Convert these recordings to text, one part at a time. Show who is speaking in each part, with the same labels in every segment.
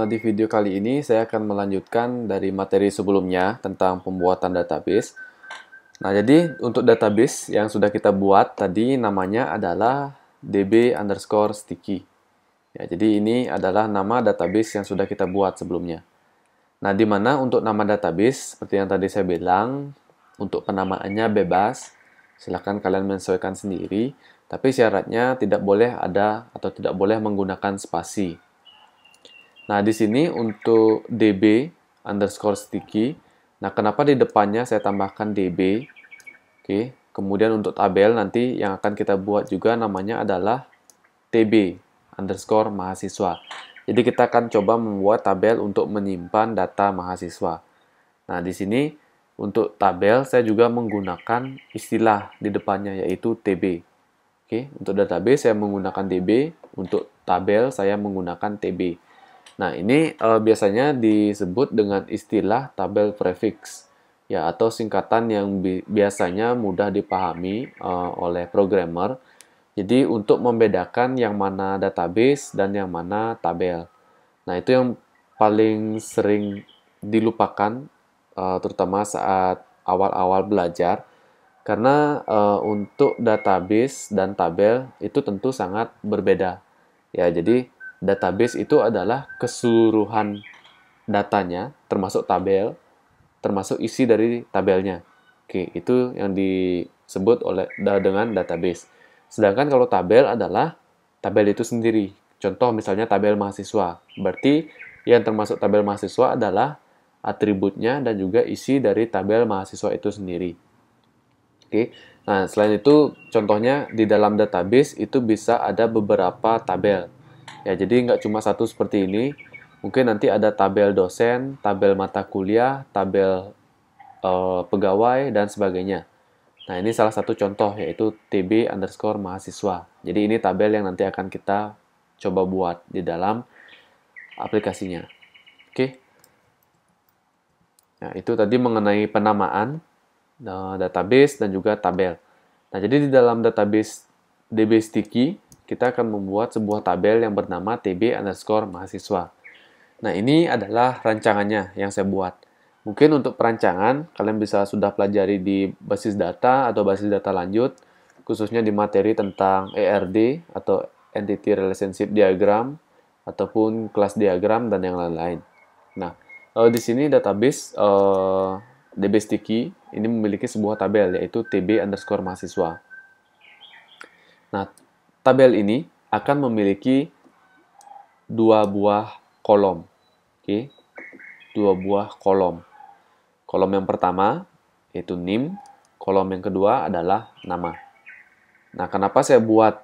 Speaker 1: Di video kali ini saya akan melanjutkan dari materi sebelumnya tentang pembuatan database. Nah, jadi untuk database yang sudah kita buat tadi namanya adalah db_sticky. Ya, jadi ini adalah nama database yang sudah kita buat sebelumnya. Nah, di mana untuk nama database, seperti yang tadi saya bilang, untuk penamaannya bebas, silakan kalian menyesuaikan sendiri, tapi syaratnya tidak boleh ada atau tidak boleh menggunakan spasi. Nah, di sini untuk db_sticky. Nah, kenapa di depannya saya tambahkan db? Oke, kemudian untuk tabel nanti yang akan kita buat juga namanya adalah tb_mahasiswa. Jadi kita akan coba membuat tabel untuk menyimpan data mahasiswa. Nah, di sini untuk tabel saya juga menggunakan istilah di depannya yaitu tb. Oke, untuk database saya menggunakan db, untuk tabel saya menggunakan tb. Nah, ini biasanya disebut dengan istilah tabel prefix, ya, atau singkatan yang biasanya mudah dipahami oleh programmer. Jadi, untuk membedakan yang mana database dan yang mana tabel. Nah, itu yang paling sering dilupakan, terutama saat awal-awal belajar, karena untuk database dan tabel itu tentu sangat berbeda. Ya, jadi database itu adalah keseluruhan datanya, termasuk tabel, termasuk isi dari tabelnya. Oke, itu yang disebut dengan database. Sedangkan kalau tabel adalah tabel itu sendiri. Contoh misalnya tabel mahasiswa. Berarti yang termasuk tabel mahasiswa adalah atributnya dan juga isi dari tabel mahasiswa itu sendiri. Oke. Nah, selain itu contohnya di dalam database itu bisa ada beberapa tabel. Ya, jadi nggak cuma satu seperti ini. Mungkin nanti ada tabel dosen, tabel mata kuliah, tabel pegawai, dan sebagainya. Nah, ini salah satu contoh, yaitu tb_mahasiswa. Jadi, ini tabel yang nanti akan kita coba buat di dalam aplikasinya. Oke. Nah, itu tadi mengenai penamaan database dan juga tabel. Nah, jadi di dalam database dbsticky, kita akan membuat sebuah tabel yang bernama tb_mahasiswa. Nah, ini adalah rancangannya yang saya buat. Mungkin untuk perancangan, kalian bisa sudah pelajari di basis data atau basis data lanjut, khususnya di materi tentang ERD atau Entity Relationship Diagram, ataupun kelas diagram, dan yang lain-lain. Nah, di sini database dbsticky ini memiliki sebuah tabel, yaitu tb_mahasiswa. Nah, tabel ini akan memiliki dua buah kolom. Oke, dua buah kolom. Kolom yang pertama yaitu NIM, kolom yang kedua adalah nama. Nah, kenapa saya buat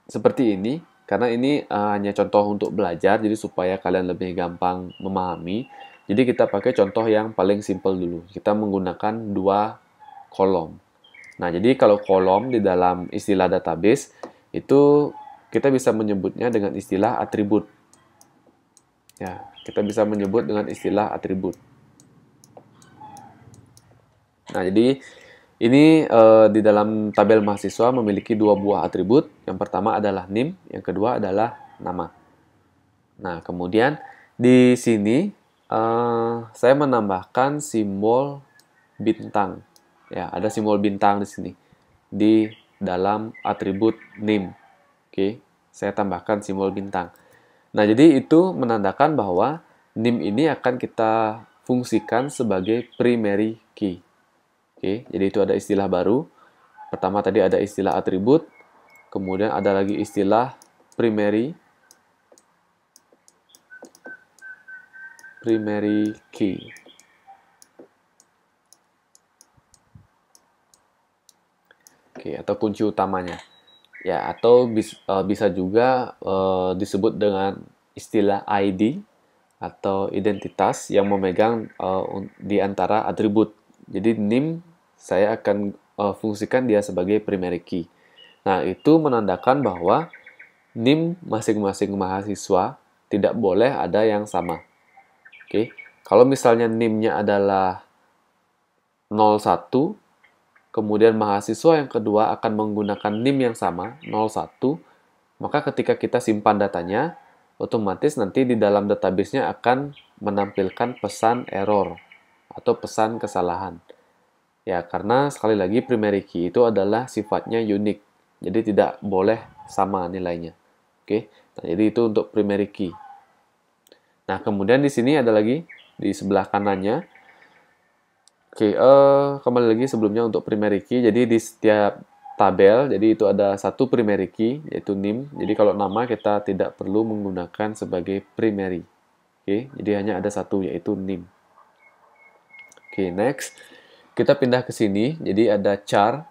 Speaker 1: seperti ini? Karena ini hanya contoh untuk belajar, jadi supaya kalian lebih gampang memahami. Jadi kita pakai contoh yang paling simple dulu. Kita menggunakan dua kolom. Nah, jadi kalau kolom di dalam istilah database, itu kita bisa menyebutnya dengan istilah atribut. Ya, kita bisa menyebut dengan istilah atribut. Nah, jadi ini di dalam tabel mahasiswa memiliki dua buah atribut. Yang pertama adalah NIM, yang kedua adalah nama. Nah, kemudian di sini saya menambahkan simbol bintang. Ya, ada simbol bintang di sini di dalam atribut NIM. Oke, saya tambahkan simbol bintang. Nah, jadi itu menandakan bahwa NIM ini akan kita fungsikan sebagai primary key. Oke, jadi itu ada istilah baru. Pertama tadi ada istilah atribut, kemudian ada lagi istilah primary key. Oke, atau kunci utamanya. Ya, atau bisa juga disebut dengan istilah ID atau identitas yang memegang di antara atribut. Jadi NIM saya akan fungsikan dia sebagai primary key. Nah, itu menandakan bahwa NIM masing-masing mahasiswa tidak boleh ada yang sama. Oke. Kalau misalnya NIM-nya adalah 01, kemudian mahasiswa yang kedua akan menggunakan NIM yang sama, 01, maka ketika kita simpan datanya, otomatis nanti di dalam database-nya akan menampilkan pesan error atau pesan kesalahan. Ya, karena sekali lagi primary key itu adalah sifatnya unik. Jadi tidak boleh sama nilainya. Oke. Nah, jadi itu untuk primary key. Nah, kemudian di sini ada lagi di sebelah kanannya. Oke, kembali lagi sebelumnya untuk primary key. Jadi di setiap tabel, jadi itu ada satu primary key, yaitu name. Jadi kalau nama kita tidak perlu menggunakan sebagai primary. Oke, jadi hanya ada satu, yaitu name. Oke, next. Kita pindah ke sini, jadi ada char.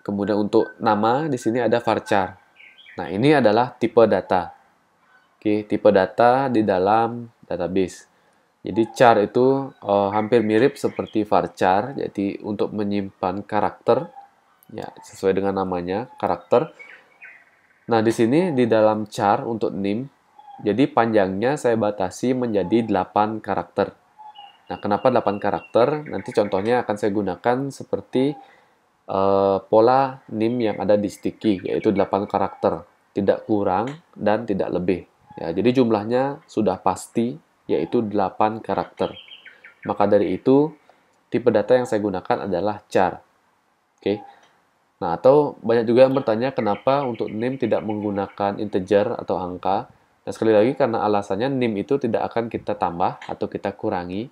Speaker 1: Kemudian untuk nama, di sini ada varchar. Nah, ini adalah tipe data. Oke, tipe data di dalam database. Jadi char itu hampir mirip seperti varchar, jadi untuk menyimpan karakter, ya sesuai dengan namanya, karakter. Nah, di sini di dalam char untuk name, jadi panjangnya saya batasi menjadi 8 karakter. Nah, kenapa 8 karakter? Nanti contohnya akan saya gunakan seperti pola name yang ada di sticky, yaitu 8 karakter. Tidak kurang dan tidak lebih. Ya, jadi jumlahnya sudah pasti, yaitu 8 karakter. Maka dari itu, tipe data yang saya gunakan adalah char. Oke. Nah, atau banyak juga yang bertanya kenapa untuk name tidak menggunakan integer atau angka. Dan sekali lagi karena alasannya name itu tidak akan kita tambah atau kita kurangi.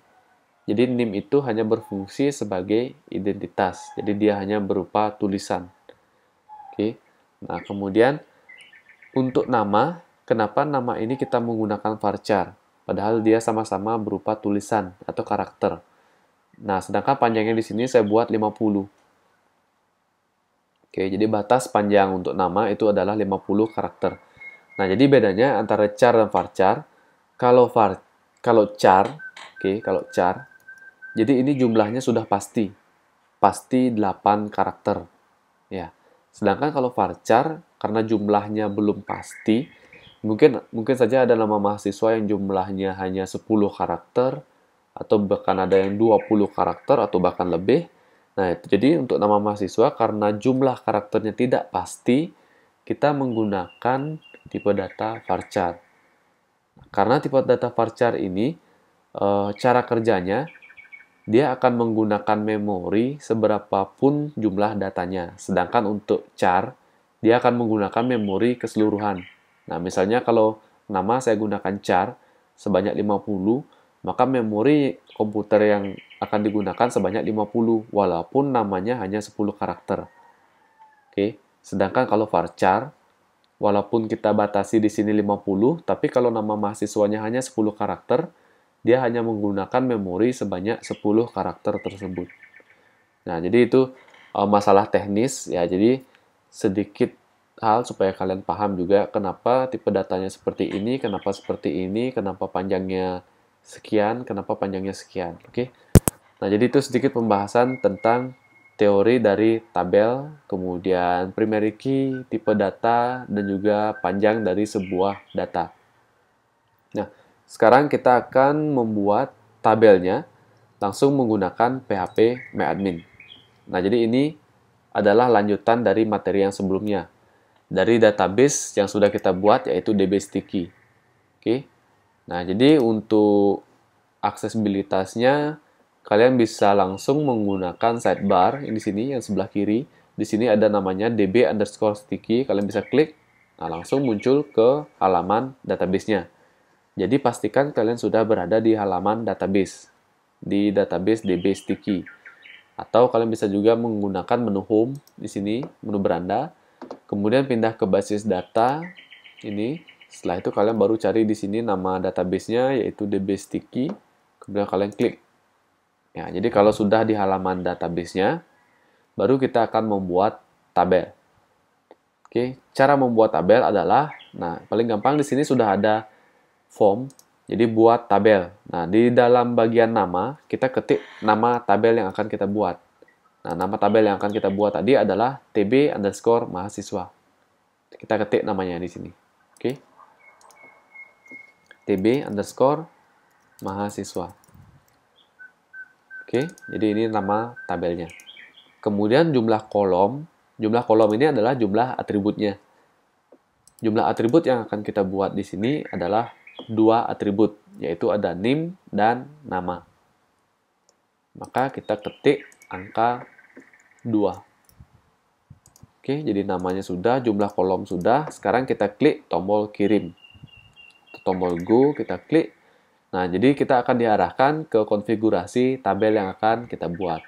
Speaker 1: Jadi name itu hanya berfungsi sebagai identitas. Jadi dia hanya berupa tulisan. Oke. Nah, kemudian untuk nama, kenapa nama ini kita menggunakan varchar? Padahal dia sama-sama berupa tulisan atau karakter. Nah, sedangkan panjangnya di sini saya buat 50. Oke, jadi batas panjang untuk nama itu adalah 50 karakter. Nah, jadi bedanya antara char dan varchar. Kalau char, kalau char, jadi ini jumlahnya sudah pasti. Pasti 8 karakter. Ya. Sedangkan kalau varchar, karena jumlahnya belum pasti, mungkin saja ada nama mahasiswa yang jumlahnya hanya 10 karakter, atau bahkan ada yang 20 karakter, atau bahkan lebih. Nah, jadi untuk nama mahasiswa, karena jumlah karakternya tidak pasti, kita menggunakan tipe data varchar. Karena tipe data varchar ini, cara kerjanya, dia akan menggunakan memori seberapapun jumlah datanya. Sedangkan untuk char, dia akan menggunakan memori keseluruhan. Nah, misalnya kalau nama saya gunakan char sebanyak 50, maka memori komputer yang akan digunakan sebanyak 50, walaupun namanya hanya 10 karakter. Oke, sedangkan kalau varchar, walaupun kita batasi di sini 50, tapi kalau nama mahasiswanya hanya 10 karakter, dia hanya menggunakan memori sebanyak 10 karakter tersebut. Nah, jadi itu masalah teknis ya. Jadi sedikit hal supaya kalian paham juga kenapa tipe datanya seperti ini, kenapa panjangnya sekian, kenapa panjangnya sekian. Oke. Nah, jadi itu sedikit pembahasan tentang teori dari tabel, kemudian primary key, tipe data, dan juga panjang dari sebuah data. Nah, sekarang kita akan membuat tabelnya langsung menggunakan PHP MyAdmin. Nah, jadi ini adalah lanjutan dari materi yang sebelumnya. Dari database yang sudah kita buat, yaitu DB Sticky. Oke. Nah, jadi untuk aksesibilitasnya, kalian bisa langsung menggunakan sidebar di sini yang sebelah kiri. Di sini ada namanya db_sticky. Kalian bisa klik, nah langsung muncul ke halaman database-nya. Jadi pastikan kalian sudah berada di halaman database, di database db sticky. Atau kalian bisa juga menggunakan menu home di sini, menu beranda. Kemudian pindah ke basis data ini. Setelah itu kalian baru cari di sini nama database-nya, yaitu db sticky. Kemudian kalian klik. Ya, jadi kalau sudah di halaman database-nya, baru kita akan membuat tabel. Oke, cara membuat tabel adalah, nah paling gampang di sini sudah ada form, jadi buat tabel. Nah, di dalam bagian nama, kita ketik nama tabel yang akan kita buat. Nah, nama tabel yang akan kita buat tadi adalah tb_mahasiswa. Kita ketik namanya di sini. Oke. tb_mahasiswa. Oke, jadi ini nama tabelnya. Kemudian jumlah kolom ini adalah jumlah atributnya. Jumlah atribut yang akan kita buat di sini adalah 2 atribut, yaitu ada NIM dan nama. Maka kita ketik angka 2. Oke, jadi namanya sudah, jumlah kolom sudah. Sekarang kita klik tombol kirim. Tombol Go, kita klik. Nah, jadi kita akan diarahkan ke konfigurasi tabel yang akan kita buat.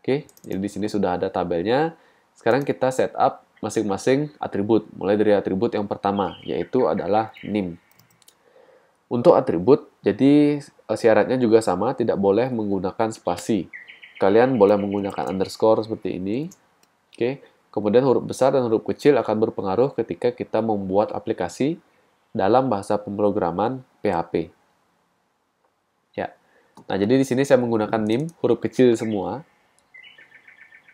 Speaker 1: Oke, jadi di sini sudah ada tabelnya. Sekarang kita setup masing-masing atribut. Mulai dari atribut yang pertama, yaitu adalah NIM. Untuk atribut, jadi syaratnya juga sama, tidak boleh menggunakan spasi. Kalian boleh menggunakan underscore seperti ini. Oke, kemudian huruf besar dan huruf kecil akan berpengaruh ketika kita membuat aplikasi dalam bahasa pemrograman PHP. Ya. Nah, jadi di sini saya menggunakan NIM, huruf kecil semua.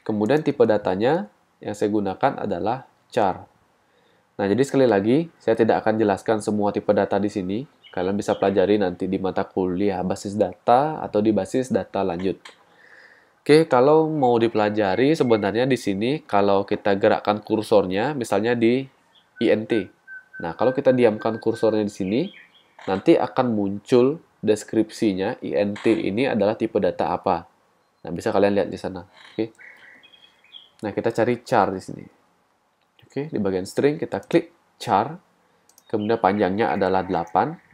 Speaker 1: Kemudian tipe datanya yang saya gunakan adalah char. Nah, jadi sekali lagi, saya tidak akan jelaskan semua tipe data di sini. Kalian bisa pelajari nanti di mata kuliah basis data atau di basis data lanjut. Oke, kalau mau dipelajari sebenarnya di sini kalau kita gerakkan kursornya misalnya di INT. Nah, kalau kita diamkan kursornya di sini, nanti akan muncul deskripsinya INT ini adalah tipe data apa. Nah, bisa kalian lihat di sana. Oke. Nah, kita cari char di sini. Oke, di bagian string kita klik char. Kemudian panjangnya adalah 8.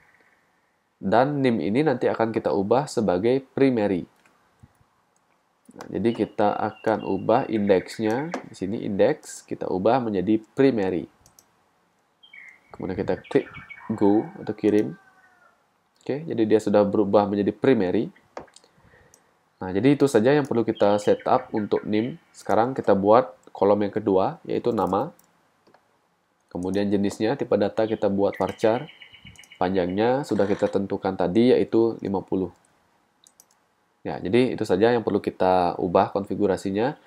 Speaker 1: Dan NIM ini nanti akan kita ubah sebagai primary. Nah, jadi kita akan ubah indeksnya. Di sini indeks kita ubah menjadi primary. Kemudian kita klik go atau kirim. Oke, jadi dia sudah berubah menjadi primary. Nah, jadi itu saja yang perlu kita setup untuk NIM. Sekarang kita buat kolom yang kedua, yaitu nama. Kemudian jenisnya, tipe data kita buat varchar. Panjangnya sudah kita tentukan tadi, yaitu 50. Ya, jadi itu saja yang perlu kita ubah konfigurasinya.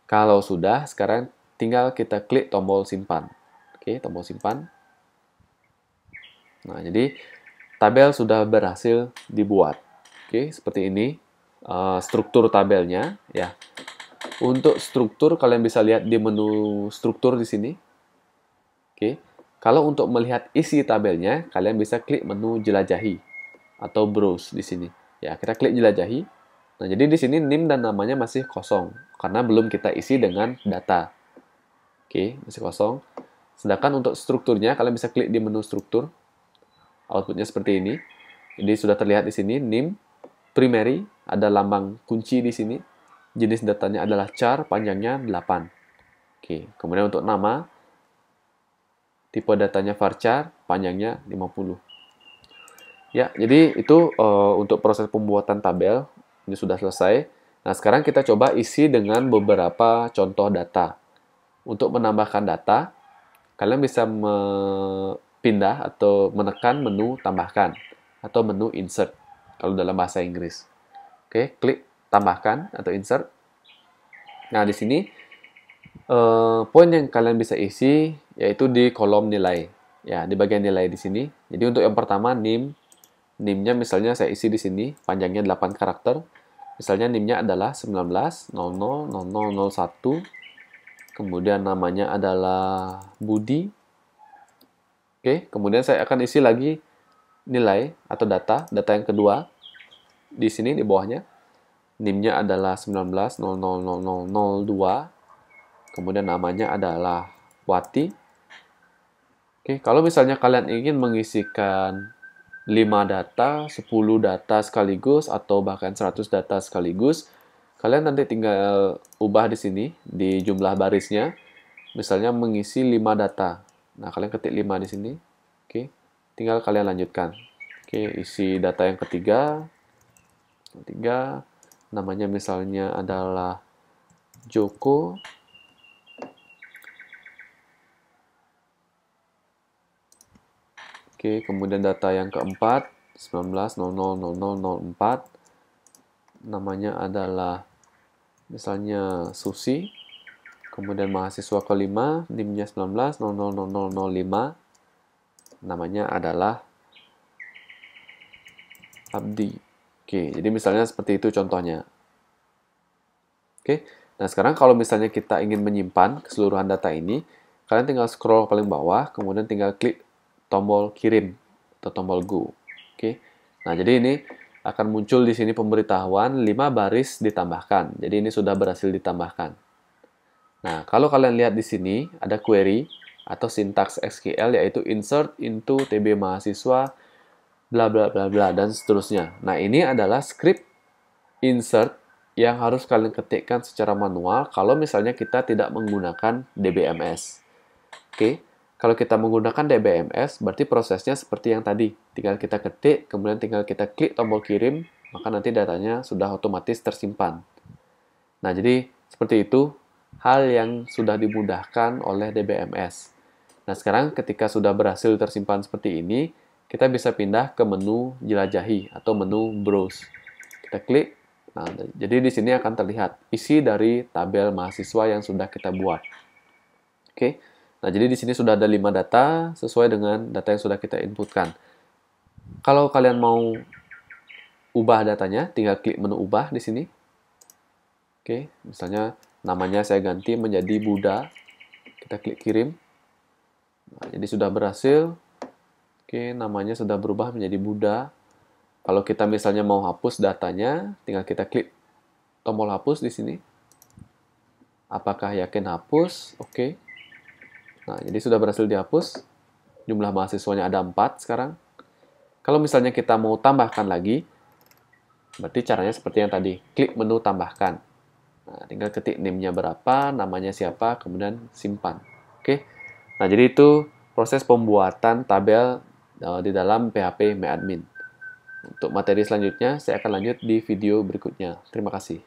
Speaker 1: Kalau sudah, sekarang tinggal kita klik tombol simpan. Oke, tombol simpan. Nah, jadi tabel sudah berhasil dibuat. Oke, seperti ini. Struktur tabelnya ya. Untuk struktur kalian bisa lihat di menu struktur di sini. Oke. Kalau untuk melihat isi tabelnya, kalian bisa klik menu jelajahi atau browse di sini. Ya, kita klik jelajahi. Nah, jadi di sini NIM dan namanya masih kosong karena belum kita isi dengan data. Oke, masih kosong. Sedangkan untuk strukturnya kalian bisa klik di menu struktur. Outputnya seperti ini. Jadi sudah terlihat di sini NIM primary, ada lambang kunci di sini. Jenis datanya adalah char, panjangnya 8. Oke, kemudian untuk nama, tipe datanya varchar, panjangnya 50. Ya, jadi itu untuk proses pembuatan tabel. Ini sudah selesai. Nah, sekarang kita coba isi dengan beberapa contoh data. Untuk menambahkan data, kalian bisa pindah atau menekan menu tambahkan atau menu insert. Kalau dalam bahasa Inggris. Oke, klik tambahkan atau insert. Nah, di sini poin yang kalian bisa isi yaitu di kolom nilai. Ya, di bagian nilai di sini. Jadi untuk yang pertama NIM. NIM-nya misalnya saya isi di sini, panjangnya 8 karakter. Misalnya NIM-nya adalah 19000001. Kemudian namanya adalah Budi. Oke, kemudian saya akan isi lagi nilai atau data yang kedua di sini di bawahnya. NIM-nya adalah 19000002. Kemudian namanya adalah Wati. Oke, kalau misalnya kalian ingin mengisikan 5 data, 10 data sekaligus atau bahkan 100 data sekaligus, kalian nanti tinggal ubah di sini di jumlah barisnya. Misalnya mengisi 5 data. Nah, kalian ketik 5 di sini. Oke. Tinggal kalian lanjutkan. Oke, isi data yang ketiga. Namanya misalnya adalah Joko. Oke, kemudian data yang keempat 19000004. Namanya adalah misalnya Susi. Kemudian mahasiswa kelima, NIM-nya 19000005. Namanya adalah Abdi. Oke, jadi misalnya seperti itu contohnya. Oke, nah sekarang kalau misalnya kita ingin menyimpan keseluruhan data ini, kalian tinggal scroll paling bawah, kemudian tinggal klik tombol kirim atau tombol go. Oke. Nah, jadi ini akan muncul di sini pemberitahuan 5 baris ditambahkan. Jadi ini sudah berhasil ditambahkan. Nah, kalau kalian lihat di sini ada query atau sintaks SQL yaitu insert into TB mahasiswa bla bla bla bla dan seterusnya. Nah, ini adalah script insert yang harus kalian ketikkan secara manual kalau misalnya kita tidak menggunakan DBMS. Oke, kalau kita menggunakan DBMS, berarti prosesnya seperti yang tadi. Tinggal kita ketik, kemudian tinggal kita klik tombol kirim, maka nanti datanya sudah otomatis tersimpan. Nah, jadi seperti itu hal yang sudah dimudahkan oleh DBMS. Nah, sekarang ketika sudah berhasil tersimpan seperti ini, kita bisa pindah ke menu jelajahi atau menu browse. Kita klik. Nah, jadi di sini akan terlihat isi dari tabel mahasiswa yang sudah kita buat. Oke. Nah, jadi di sini sudah ada 5 data sesuai dengan data yang sudah kita inputkan. Kalau kalian mau ubah datanya, tinggal klik menu ubah di sini. Oke, misalnya namanya saya ganti menjadi Buddha. Kita klik kirim. Nah, jadi sudah berhasil. Oke, namanya sudah berubah menjadi Buddha. Kalau kita misalnya mau hapus datanya, tinggal kita klik tombol hapus di sini. Apakah yakin hapus? Oke. Nah, jadi sudah berhasil dihapus. Jumlah mahasiswanya ada 4 sekarang. Kalau misalnya kita mau tambahkan lagi, berarti caranya seperti yang tadi. Klik menu tambahkan. Nah, tinggal ketik name-nya berapa, namanya siapa, kemudian simpan. Oke. Nah, jadi itu proses pembuatan tabel di dalam PHP MyAdmin. Untuk materi selanjutnya, saya akan lanjut di video berikutnya. Terima kasih.